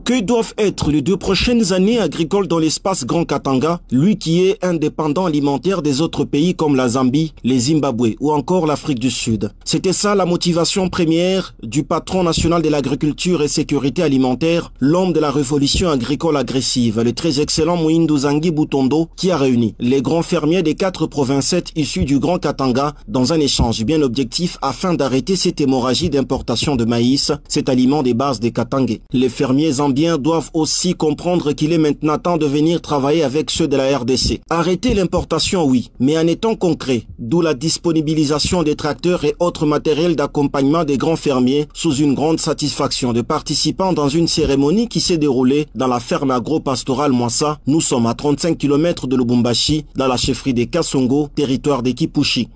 Que doivent être les 2 prochaines années agricoles dans l'espace Grand Katanga, lui qui est indépendant alimentaire des autres pays comme la Zambie, les Zimbabwe ou encore l'Afrique du Sud? C'était ça la motivation première du patron national de l'agriculture et sécurité alimentaire, l'homme de la révolution agricole agressive, le très excellent Muhindo Zangi Butondo, qui a réuni les grands fermiers des 4 provinces issus du Grand Katanga dans un échange bien objectif afin d'arrêter cette hémorragie d'importation de maïs, cet aliment des bases des Katangais. Les fermiers zambiens doivent aussi comprendre qu'il est maintenant temps de venir travailler avec ceux de la RDC. Arrêter l'importation, oui, mais en étant concret, d'où la disponibilisation des tracteurs et autres matériels d'accompagnement des grands fermiers sous une grande satisfaction de participants dans une cérémonie qui s'est déroulée dans la ferme agro-pastorale Mwassa. Nous sommes à 35 km de Lubumbashi, dans la chefferie des Kasongo, territoire des Kipushi.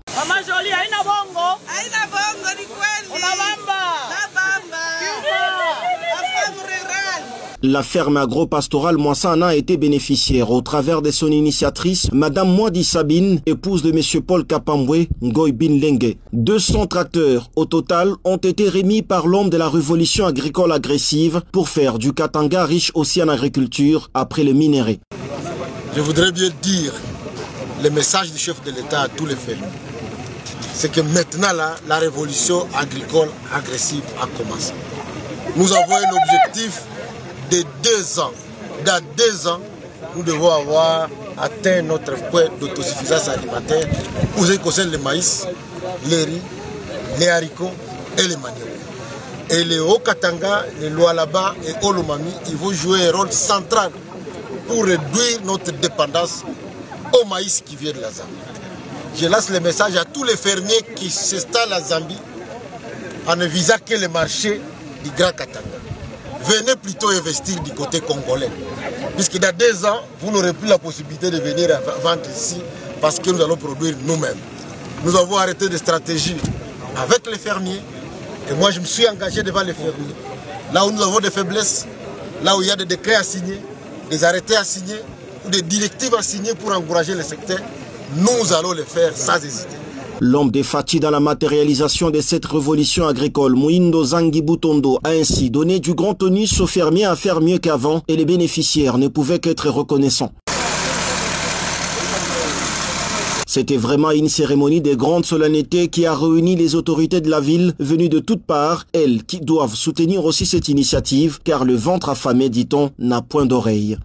La ferme agro-pastorale Mwassa a été bénéficiaire au travers de son initiatrice, Madame Mwadi Sabine, épouse de Monsieur Paul Kapambwe Ngoy Bin Lengue. 200 tracteurs au total ont été remis par l'homme de la révolution agricole agressive pour faire du Katanga riche aussi en agriculture après le minerai. Je voudrais bien dire le message du chef de l'État à tous les fermiers. C'est que maintenant là, la révolution agricole agressive a commencé. Nous avons un objectif de 2 ans. Dans 2 ans, nous devons avoir atteint notre point d'autosuffisance alimentaire pour ce qui concerne le maïs, les riz, les haricots et les maniocs. Et les Haut-Katanga, les Lualaba et Olomami, ils vont jouer un rôle central pour réduire notre dépendance au maïs qui vient de la Zambie. Je lance le message à tous les fermiers qui s'installent à Zambie en ne visant que le marché du Grand Katanga. Venez plutôt investir du côté congolais. Puisque dans 2 ans, vous n'aurez plus la possibilité de venir vendre ici parce que nous allons produire nous-mêmes. Nous avons arrêté des stratégies avec les fermiers. Et moi, je me suis engagé devant les fermiers. Là où nous avons des faiblesses, là où il y a des décrets à signer, des arrêtés à signer, ou des directives à signer pour encourager le secteur, nous allons le faire sans hésiter. L'homme défati dans la matérialisation de cette révolution agricole, Muhindo Zangi Butondo, a ainsi donné du grand tonus aux fermiers à faire mieux qu'avant et les bénéficiaires ne pouvaient qu'être reconnaissants. C'était vraiment une cérémonie de grande solennité qui a réuni les autorités de la ville venues de toutes parts, elles qui doivent soutenir aussi cette initiative car le ventre affamé, dit-on, n'a point d'oreille.